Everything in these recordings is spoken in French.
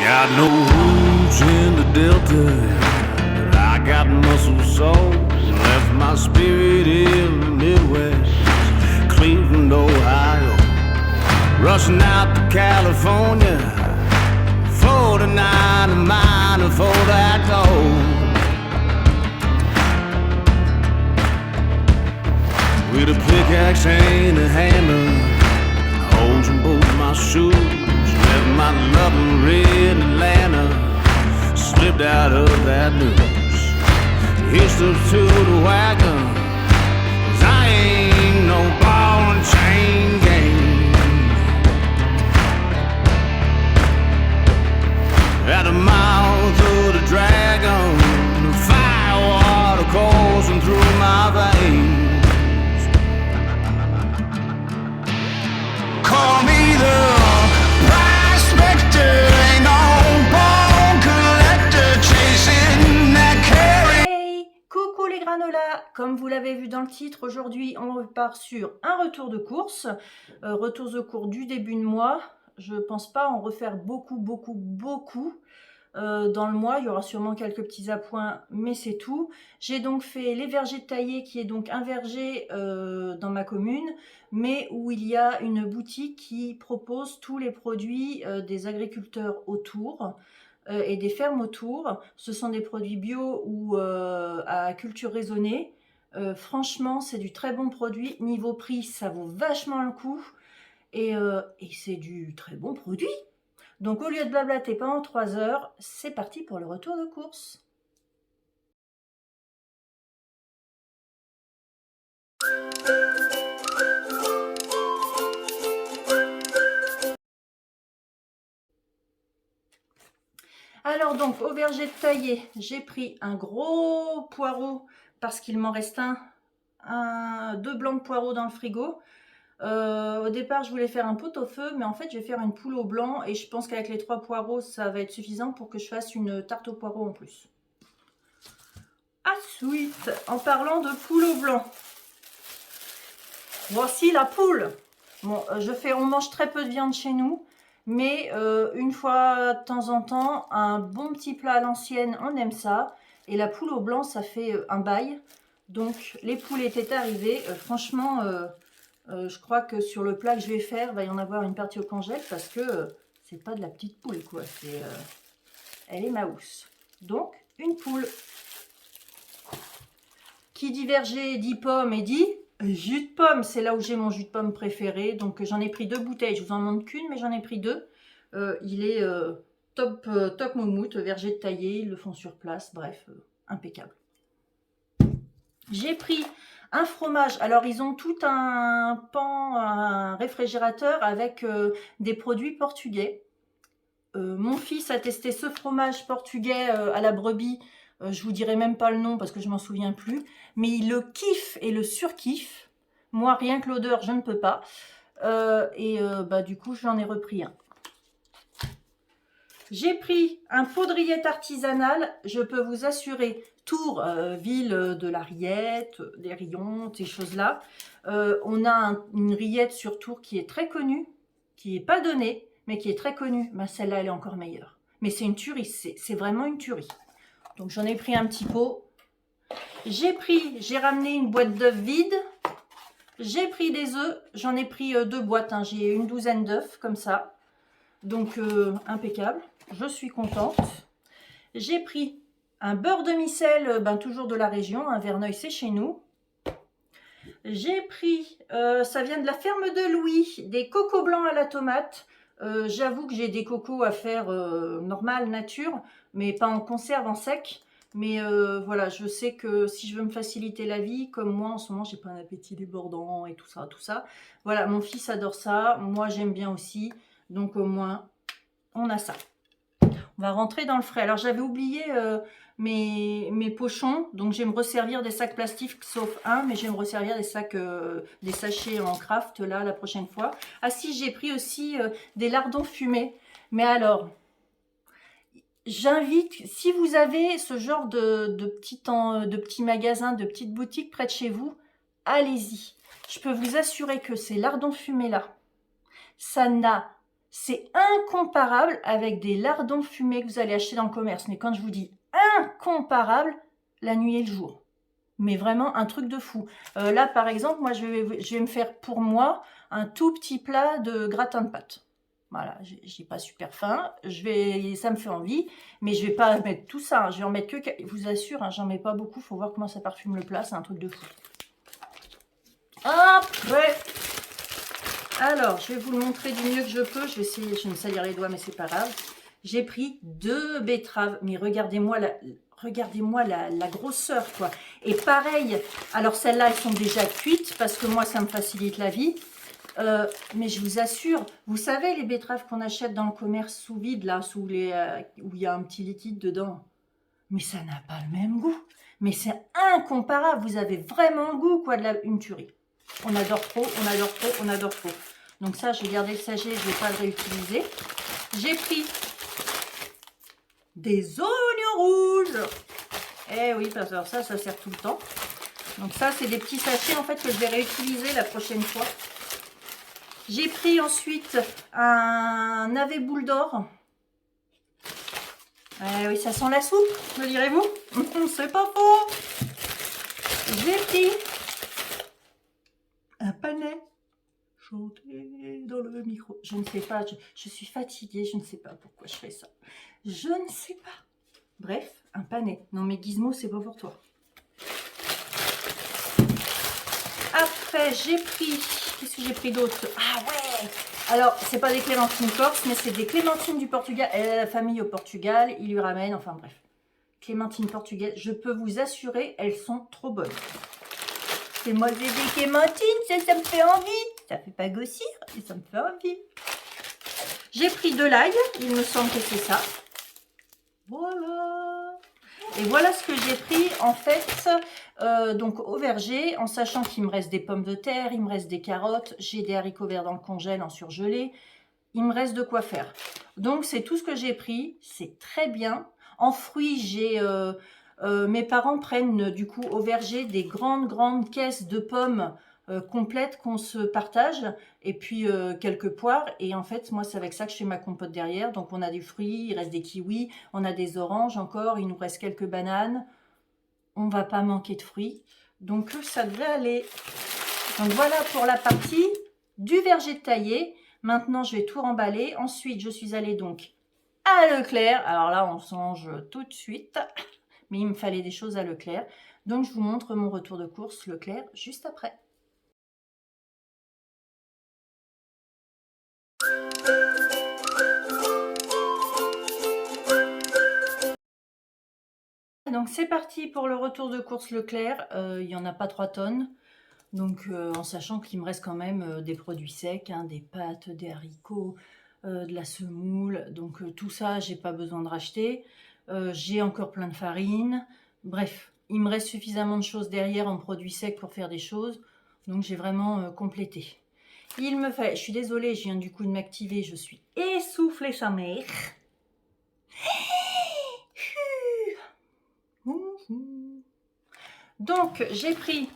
Got no roots in the Delta, but I got muscle soul. Left my spirit in the Midwest, Cleveland, Ohio. Rushing out to California, 49 a mile for that gold. With a pickaxe and a hammer, holes in both my shoes. Left my loving red Atlanta, slipped out of that news. Hitched up to the wagon, 'cause I ain't no ball and chain gang. At the mouth of the dragon, the fire water coursing through my veins. Call me the prospector, ain't no bone collector chasing that carry. Hey, coucou les granolas. Comme vous l'avez vu dans le titre, aujourd'hui on repart sur un retour de course. Retour de course du début de mois. Je pense pas en refaire beaucoup. Dans le mois, il y aura sûrement quelques petits appoints, mais c'est tout. J'ai donc fait les vergers de taillés, qui est donc un verger dans ma commune, mais où il y a une boutique qui propose tous les produits des agriculteurs autour et des fermes autour. Ce sont des produits bio ou à culture raisonnée. Franchement, c'est du très bon produit. Niveau prix, ça vaut vachement le coup et c'est du très bon produit. Donc au lieu de blablater pendant 3 heures, c'est parti pour le retour de course. Alors donc au verger de taillé, j'ai pris un gros poireau parce qu'il m'en reste deux blancs de poireaux dans le frigo. Au départ, je voulais faire un pot-au-feu, mais en fait, je vais faire une poule au blanc et je pense qu'avec les 3 poireaux, ça va être suffisant pour que je fasse une tarte aux poireaux en plus. Ensuite, en parlant de poule au blanc, voici la poule. Bon, on mange très peu de viande chez nous, mais une fois de temps en temps, un bon petit plat à l'ancienne, on aime ça. Et la poule au blanc, ça fait un bail. Donc, les poules étaient arrivées. Franchement... je crois que sur le plat que je vais faire, il va y en avoir une partie au congèle parce que c'est pas de la petite poule, quoi. Elle est maousse. Donc, une poule. Qui dit verger dit pomme et dit jus de pomme. C'est là où j'ai mon jus de pomme préféré. Donc, j'en ai pris 2 bouteilles. Je vous en montre qu'une, mais j'en ai pris 2. Il est top moumoute, verger de taillé. Ils le font sur place. Bref, impeccable. J'ai pris un fromage. Alors, ils ont tout un réfrigérateur avec des produits portugais. Mon fils a testé ce fromage portugais à la brebis. Je vous dirai même pas le nom parce que je m'en souviens plus. Mais il le kiffe et le surkiffe. Moi, rien que l'odeur, je ne peux pas. Du coup, j'en ai repris un. J'ai pris un poudrier artisanal, je peux vous assurer, Tours, ville de la rillette, des rillons, ces choses-là. On a une rillette sur Tours qui est très connue, qui n'est pas donnée, mais qui est très connue. Ben, celle-là, elle est encore meilleure. Mais c'est une tuerie, c'est vraiment une tuerie. Donc j'en ai pris un petit pot. J'ai ramené une boîte d'œufs vide. J'ai pris des œufs, j'en ai pris 2 boîtes, hein. J'ai une douzaine d'œufs comme ça. Donc impeccable. Je suis contente. J'ai pris un beurre demi-sel, toujours de la région, un Verneuil, c'est chez nous. J'ai pris, ça vient de la ferme de Louis, des cocos blancs à la tomate. J'avoue que j'ai des cocos à faire normal, nature, mais pas en conserve, en sec. Mais voilà, je sais que si je veux me faciliter la vie, comme moi en ce moment, j'ai pas un appétit débordant et tout ça. Voilà, mon fils adore ça, moi j'aime bien aussi, donc au moins on a ça. On va rentrer dans le frais. Alors, j'avais oublié mes pochons. Donc, je vais me resservir des sacs plastiques, sauf un. Mais je vais me resservir des sachets en craft, là, la prochaine fois. Ah si, j'ai pris aussi des lardons fumés. Mais alors, j'invite, si vous avez ce genre de petits magasins, de petites boutiques près de chez vous, allez-y. Je peux vous assurer que ces lardons fumés-là, ça n'a C'est incomparable avec des lardons fumés que vous allez acheter dans le commerce. Mais quand je vous dis incomparable, la nuit et le jour. Mais vraiment un truc de fou. Là, par exemple, moi, je vais me faire pour moi un tout petit plat de gratin de pâtes. Voilà, j'ai pas super faim. Ça me fait envie, mais je vais pas mettre tout ça. Hein. Je vais en mettre que, je vous assure, hein, j'en mets pas beaucoup. Faut voir comment ça parfume le plat. C'est un truc de fou. Après, alors, je vais vous le montrer du mieux que je peux. Je vais essayer, je vais me salir les doigts, mais c'est pas grave. J'ai pris 2 betteraves, mais regardez-moi la grosseur, quoi. Et pareil, alors celles-là, elles sont déjà cuites, parce que moi, ça me facilite la vie. Mais je vous assure, vous savez, les betteraves qu'on achète dans le commerce sous vide, là, où il y a un petit liquide dedans, mais ça n'a pas le même goût. Mais c'est incomparable, vous avez vraiment le goût, quoi, une tuerie. On adore trop, on adore trop, on adore trop. Donc ça, je vais garder le sachet, je ne vais pas le réutiliser. J'ai pris des oignons rouges. Eh oui, parce que ça sert tout le temps. Donc ça, c'est des petits sachets, en fait, que je vais réutiliser la prochaine fois. J'ai pris ensuite un navet boule d'or. Eh oui, ça sent la soupe, me direz-vous? C'est pas faux. J'ai pris un panais. Chanter dans le micro. Je ne sais pas, je suis fatiguée, je ne sais pas pourquoi je fais ça. Je ne sais pas. Bref, un panais. Non mais Gizmo, c'est pas pour toi. Après, j'ai pris... Qu'est-ce que j'ai pris d'autre? Ah ouais! Alors, c'est pas des clémentines corse, mais c'est des clémentines du Portugal. Elle a la famille au Portugal, il lui ramène, enfin bref. Clémentines portugaises, je peux vous assurer, elles sont trop bonnes. C'est moi, j'ai des clémentines, ça me fait envie. Ça fait pas grossir, et ça me fait envie. J'ai pris de l'ail, il me semble que c'est ça. Voilà. Et voilà ce que j'ai pris en fait donc au verger, en sachant qu'il me reste des pommes de terre, il me reste des carottes, j'ai des haricots verts dans le congèle en surgelé. Il me reste de quoi faire. Donc c'est tout ce que j'ai pris, c'est très bien. En fruits, j'ai mes parents prennent du coup au verger des grandes caisses de pommes complètes qu'on se partage, et puis quelques poires, et en fait moi c'est avec ça que je fais ma compote derrière. Donc on a des fruits, il reste des kiwis, on a des oranges encore, il nous reste quelques bananes, on va pas manquer de fruits, donc ça devrait aller. Donc voilà pour la partie du verger taillé. Maintenant je vais tout remballer. Ensuite je suis allée donc à Leclerc, alors là on change tout de suite, mais il me fallait des choses à Leclerc, donc je vous montre mon retour de course Leclerc juste après. Donc c'est parti pour le retour de course Leclerc. Il n'y en a pas 3 tonnes. Donc en sachant qu'il me reste quand même des produits secs, hein, des pâtes, des haricots, de la semoule. Donc tout ça, j'ai pas besoin de racheter. J'ai encore plein de farine. Bref, il me reste suffisamment de choses derrière en produits secs pour faire des choses. Donc j'ai vraiment complété. Il me fait, je suis désolée, je viens du coup de m'activer, je suis essoufflée sa mère. Donc j'ai pris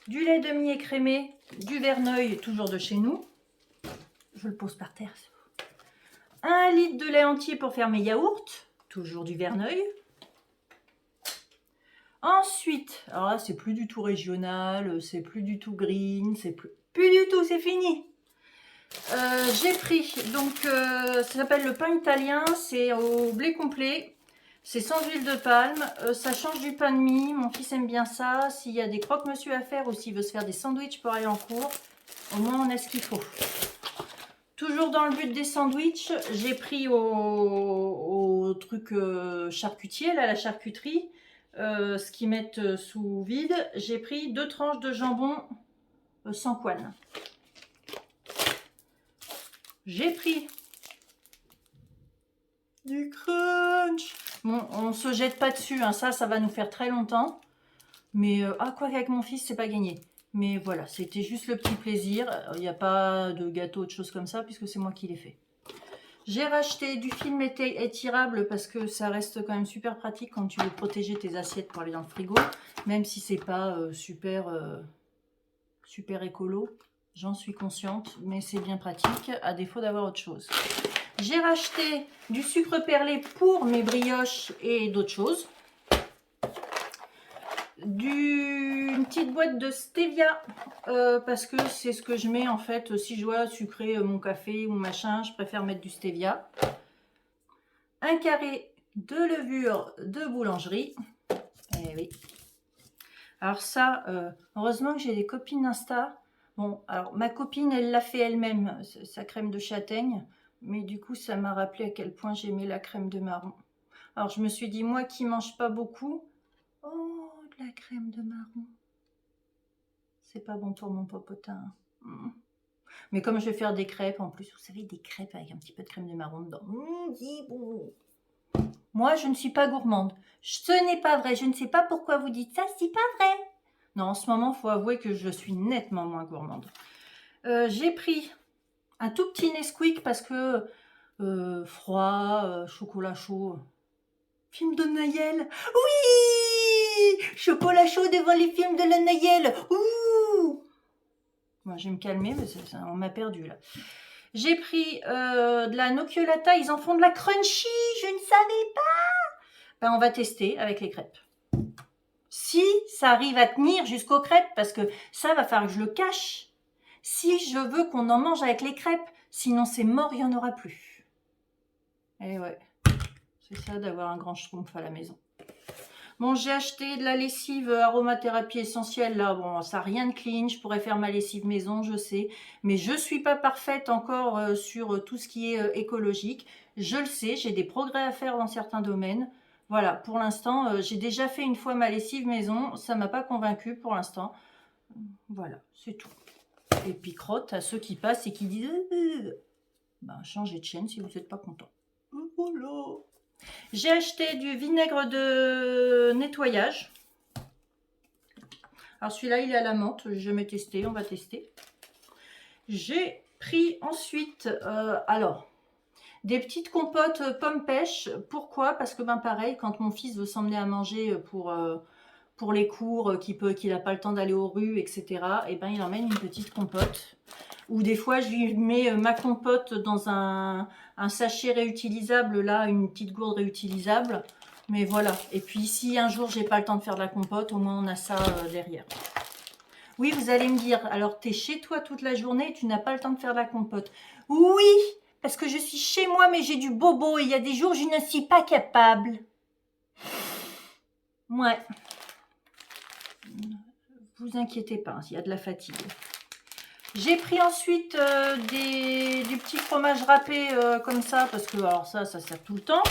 du lait demi-écrémé, du Verneuil, toujours de chez nous. Je le pose par terre. 1 litre de lait entier pour faire mes yaourts, toujours du Verneuil. Ensuite, alors là c'est plus du tout régional, c'est plus du tout green, c'est plus du tout, c'est fini. J'ai pris, donc ça s'appelle le pain italien, c'est au blé complet. C'est sans huile de palme, ça change du pain de mie, mon fils aime bien ça. S'il y a des croque-monsieur à faire ou s'il veut se faire des sandwichs pour aller en cours, au moins on a ce qu'il faut. Toujours dans le but des sandwichs, j'ai pris au truc charcutier, là, la charcuterie, ce qu'ils mettent sous vide. J'ai pris 2 tranches de jambon sans couenne. J'ai pris du crunch. Bon, on se jette pas dessus, hein, ça va nous faire très longtemps. Mais, quoi qu'avec mon fils, c'est pas gagné. Mais voilà, c'était juste le petit plaisir. Il n'y a pas de gâteau, de choses comme ça, puisque c'est moi qui l'ai fait. J'ai racheté du film étirable parce que ça reste quand même super pratique quand tu veux protéger tes assiettes pour aller dans le frigo. Même si c'est pas super écolo. J'en suis consciente, mais c'est bien pratique, à défaut d'avoir autre chose. J'ai racheté du sucre perlé pour mes brioches et d'autres choses. Une petite boîte de stevia, parce que c'est ce que je mets en fait. Si je dois sucrer mon café ou machin, je préfère mettre du stevia. Un carré de levure de boulangerie. Eh oui. Alors ça, heureusement que j'ai des copines Insta. Bon, alors ma copine, elle l'a fait elle-même, sa crème de châtaigne. Mais du coup, ça m'a rappelé à quel point j'aimais la crème de marron. Alors je me suis dit, moi qui mange pas beaucoup, oh, de la crème de marron. C'est pas bon pour mon popotin. Mais comme je vais faire des crêpes, en plus, vous savez, des crêpes avec un petit peu de crème de marron dedans. C'est bon. Moi, je ne suis pas gourmande. Ce n'est pas vrai. Je ne sais pas pourquoi vous dites ça. C'est pas vrai. Non, en ce moment, il faut avouer que je suis nettement moins gourmande. J'ai pris un tout petit Nesquik parce que froid, chocolat chaud. Film de Noël. Oui, chocolat chaud devant les films de la Noël. Ouh. Moi, je vais me calmer, mais on m'a perdu là. J'ai pris de la Nocciolata. Ils en font de la crunchy. Je ne savais pas. Ben, on va tester avec les crêpes. Si ça arrive à tenir jusqu'aux crêpes, parce que ça va falloir que je le cache. Si je veux qu'on en mange avec les crêpes, sinon c'est mort, il n'y en aura plus. Et ouais, c'est ça d'avoir un grand schtroumpf à la maison. Bon, j'ai acheté de la lessive aromathérapie essentielle, là, bon, ça n'a rien de clean, je pourrais faire ma lessive maison, je sais, mais je ne suis pas parfaite encore sur tout ce qui est écologique, je le sais, j'ai des progrès à faire dans certains domaines. Voilà, pour l'instant, j'ai déjà fait une fois ma lessive maison, ça ne m'a pas convaincue pour l'instant. Voilà, c'est tout. Et puis crotte à ceux qui passent et qui disent ben, changez de chaîne si vous n'êtes pas content. Voilà. J'ai acheté du vinaigre de nettoyage. Alors celui-là, il est à la menthe. Je vais jamais testé, on va tester. J'ai pris ensuite, alors, des petites compotes pommes pêche. Pourquoi? Parce que ben pareil, quand mon fils veut s'emmener à manger pour les cours, qu'il n'a pas le temps d'aller aux rues, etc., et ben il emmène une petite compote. Ou des fois, je lui mets ma compote dans un sachet réutilisable, là, une petite gourde réutilisable. Mais voilà. Et puis, si un jour, j'ai pas le temps de faire de la compote, au moins, on a ça derrière. Oui, vous allez me dire, alors, tu es chez toi toute la journée et tu n'as pas le temps de faire de la compote. Oui, parce que je suis chez moi, mais j'ai du bobo et il y a des jours, je ne suis pas capable. Ouais. Vous inquiétez pas, il y a de la fatigue. J'ai pris ensuite du petit fromage râpé comme ça, parce que alors ça sert tout le temps.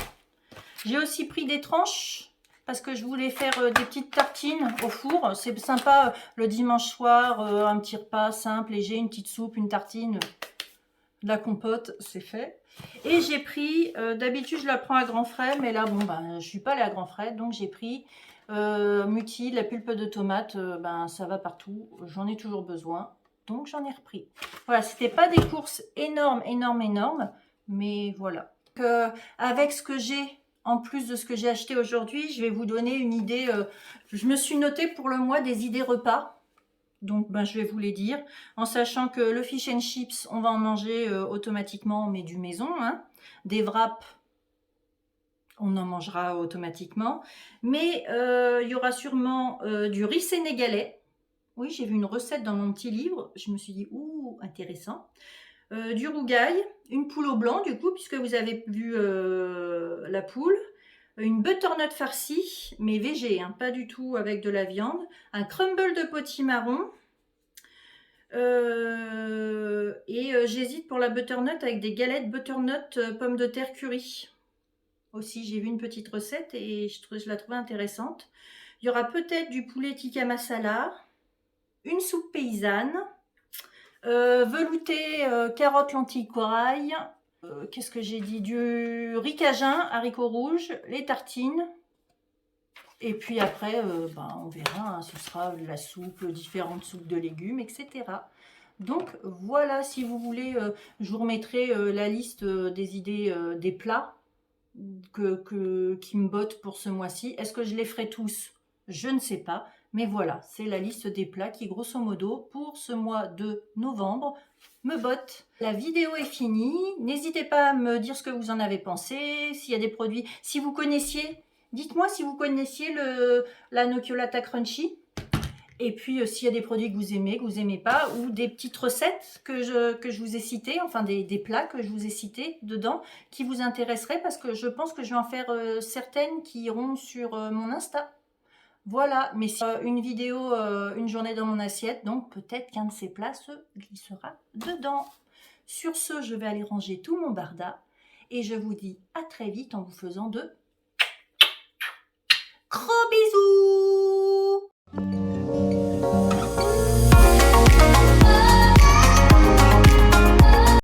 J'ai aussi pris des tranches, parce que je voulais faire des petites tartines au four. C'est sympa le dimanche soir, un petit repas simple, léger, une petite soupe, une tartine, de la compote, c'est fait. Et j'ai pris, d'habitude je la prends à grands frais, mais là, bon, ben, je suis pas allée à grands frais, donc j'ai pris Muti, la pulpe de tomate, ben, ça va partout, j'en ai toujours besoin. Donc j'en ai repris. Voilà, c'était pas des courses énormes, mais voilà. Avec ce que j'ai, en plus de ce que j'ai acheté aujourd'hui, je vais vous donner une idée. Je me suis noté pour le mois des idées repas. Donc ben, je vais vous les dire. En sachant que le fish and chips, on va en manger automatiquement, mais du maison. Hein. Des wraps, on en mangera automatiquement. Mais il y aura sûrement du riz sénégalais. Oui, j'ai vu une recette dans mon petit livre. Je me suis dit, ouh, intéressant. Du rougail, une poule au blanc, du coup, puisque vous avez vu la poule. Une butternut farcie, mais végé, hein, pas du tout avec de la viande. Un crumble de potimarron. J'hésite pour la butternut avec des galettes butternut pommes de terre curry. Aussi, j'ai vu une petite recette et je la trouvais intéressante. Il y aura peut-être du poulet tikka masala. Une soupe paysanne, velouté, carottes, lentilles, corail, qu'est-ce que j'ai dit, du riz cajun, haricots rouges, les tartines, et puis après, ben, on verra, hein, ce sera de la soupe, différentes soupes de légumes, etc. Donc voilà, si vous voulez, je vous remettrai la liste des idées des plats qui me bottent pour ce mois-ci. Est-ce que je les ferai tous? Je ne sais pas. Mais voilà, c'est la liste des plats qui, grosso modo, pour ce mois de novembre, me botte. La vidéo est finie. N'hésitez pas à me dire ce que vous en avez pensé, s'il y a des produits. Si vous connaissiez, dites-moi si vous connaissiez la Nocciolata Crunchy. Et puis, s'il y a des produits que vous aimez pas, ou des petites recettes que je vous ai citées, enfin des plats que je vous ai cités dedans, qui vous intéresseraient, parce que je pense que je vais en faire certaines qui iront sur mon Insta. Voilà, mais c'est une vidéo, une journée dans mon assiette, donc peut-être qu'un de ces plats se glissera dedans. Sur ce, je vais aller ranger tout mon barda, et je vous dis à très vite en vous faisant de gros bisous!